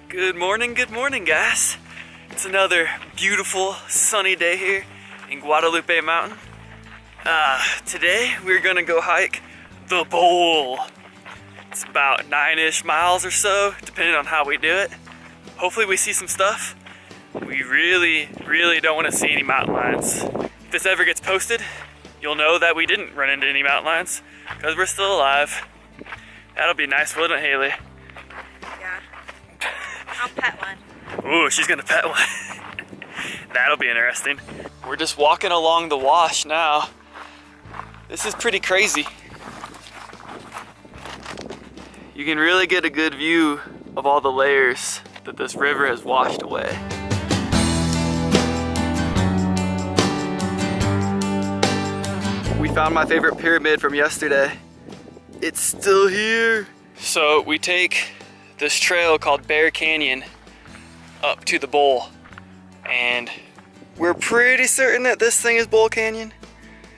Good morning, guys. It's another beautiful sunny day here in Guadalupe Mountain. Today we're gonna go hike the bowl. It's about 9-ish miles or so, depending on how we do it. Hopefully we see some stuff. We really don't want to see any mountain lions. If this ever gets posted, you'll know that we didn't run into any mountain lions because we're still alive. That'll be nice, wouldn't it, Haley? Yeah. I'll pet one. Ooh, she's gonna pet one. That'll be interesting. We're just walking along the wash now. This is pretty crazy. You can really get a good view of all the layers that this river has washed away. We found my favorite pyramid from yesterday. It's still here. So we take this trail called Bear Canyon up to the bowl, and we're pretty certain that this thing is Bowl Canyon,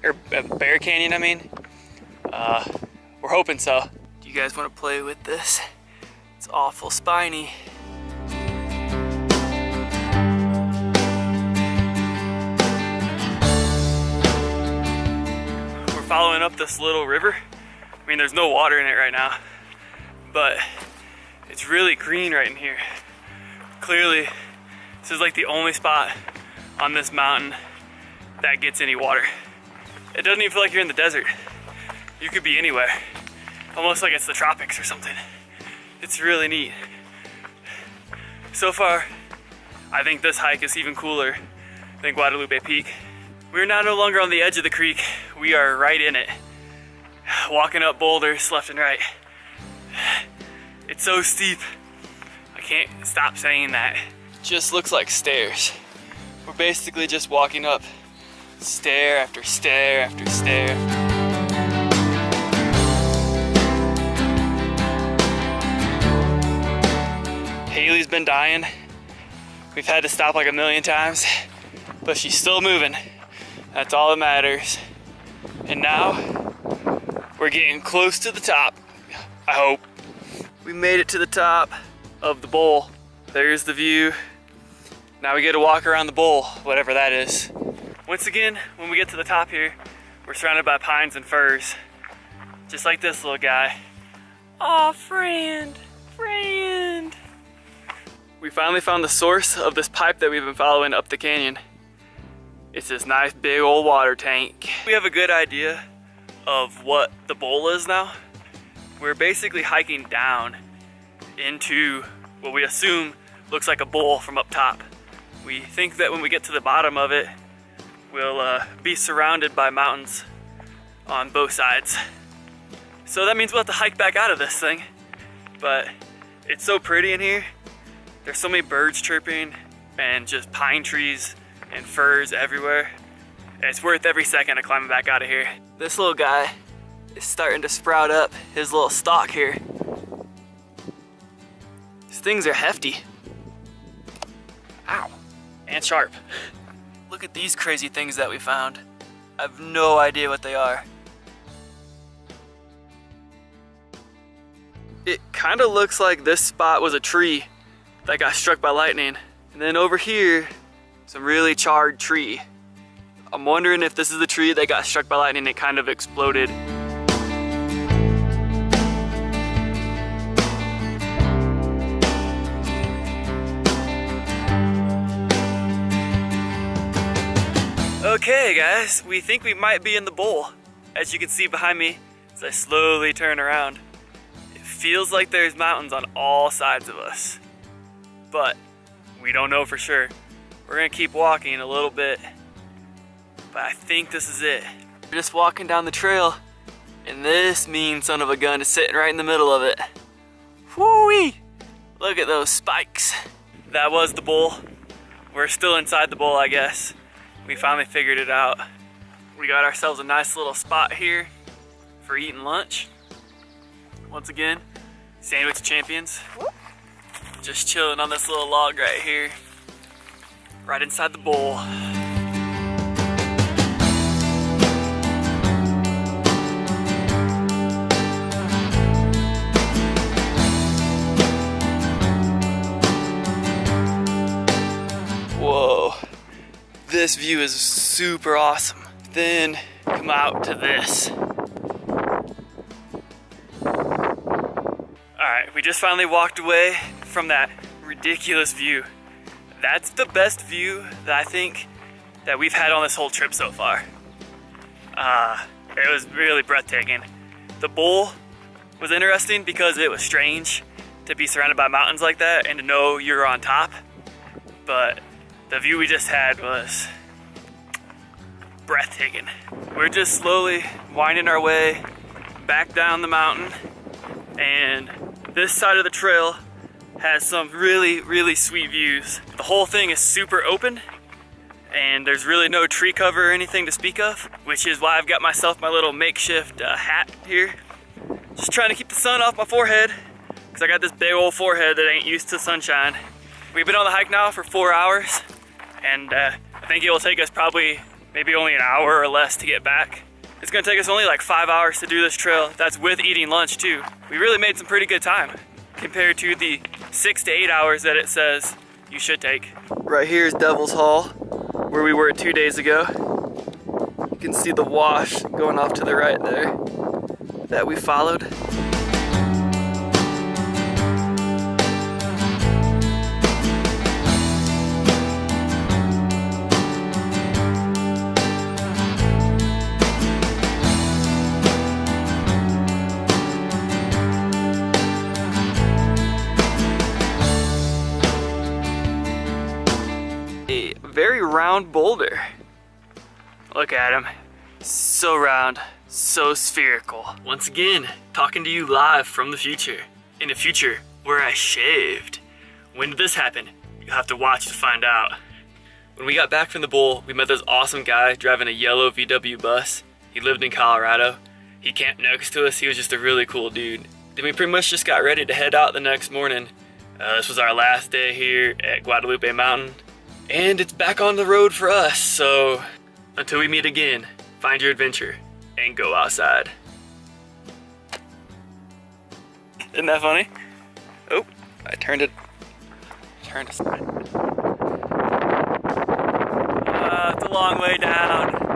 or Bear Canyon, I mean. We're hoping so. Do you guys want to play with this? It's awful spiny. We're following up this little river. I mean, there's no water in it right now, but it's really green right in here. Clearly, this is like the only spot on this mountain that gets any water. It doesn't even feel like you're in the desert. You could be anywhere. Almost like it's the tropics or something. It's really neat. So far, I think this hike is even cooler than Guadalupe Peak. We're now no longer on the edge of the creek. We are right in it. Walking up boulders left and right. It's so steep. I can't stop saying that. Just looks like stairs. We're basically just walking up stair after stair after stair. Haley's been dying. We've had to stop like a million times, but she's still moving. That's all that matters. And now, we're getting close to the top, I hope. We made it to the top of the bowl. There's the view. Now we get to walk around the bowl, whatever that is. Once again, when we get to the top here, we're surrounded by pines and firs. Just like this little guy. Aw, friend. We finally found the source of this pipe that we've been following up the canyon. It's this nice big old water tank. We have a good idea of what the bowl is now. We're basically hiking down into what we assume looks like a bowl from up top. We think that when we get to the bottom of it, we'll be surrounded by mountains on both sides. So that means we'll have to hike back out of this thing. But it's so pretty in here. There's so many birds chirping and just pine trees and firs everywhere. It's worth every second of climbing back out of here. This little guy is starting to sprout up his little stalk here. These things are hefty. Ow. And sharp. Look at these crazy things that we found. I have no idea what they are. It kind of looks like this spot was a tree that got struck by lightning. And then over here, some really charred tree. I'm wondering if this is the tree that got struck by lightning and it kind of exploded. Okay guys, we think we might be in the bowl. As you can see behind me, as I slowly turn around, it feels like there's mountains on all sides of us. But we don't know for sure. We're gonna keep walking a little bit, but I think this is it. We're just walking down the trail, and this mean son of a gun is sitting right in the middle of it. Whoo-wee! Look at those spikes. That was the bowl. We're still inside the bowl, I guess. We finally figured it out. We got ourselves a nice little spot here for eating lunch. Once again, sandwich champions. Just chilling on this little log right here, right inside the bowl. this view is super awesome. Then come out to this. Alright, we just finally walked away from that ridiculous view. That's the best view that I think that we've had on this whole trip so far. It was really breathtaking. The bowl was interesting because it was strange to be surrounded by mountains like that and to know you're on top. But the view we just had was breathtaking. We're just slowly winding our way back down the mountain, and this side of the trail has some really, really sweet views. The whole thing is super open, and there's really no tree cover or anything to speak of, which is why I've got myself my little makeshift hat here. Just trying to keep the sun off my forehead, because I got this big old forehead that ain't used to sunshine. We've been on the hike now for 4 hours, and I think it will take us probably maybe only an hour or less to get back. It's gonna take us only like 5 hours to do this trail. That's with eating lunch too. We really made some pretty good time compared to the 6 to 8 hours that it says you should take. Right here is Devil's Hall, where we were 2 days ago. You can see the wash going off to the right there that we followed. A very round boulder. Look at him. So round, so spherical. Once again, talking to you live from the future. In a future where I shaved. When did this happen? You'll have to watch to find out. When we got back from the bowl, we met this awesome guy driving a yellow VW bus. He lived in Colorado. He camped next to us. He was just a really cool dude. Then we pretty much just got ready to head out the next morning. This was our last day here at Guadalupe Mountain. And it's back on the road for us, so until we meet again, find your adventure and go outside. Isn't that funny? Oh, I turned it aside. It's a long way down.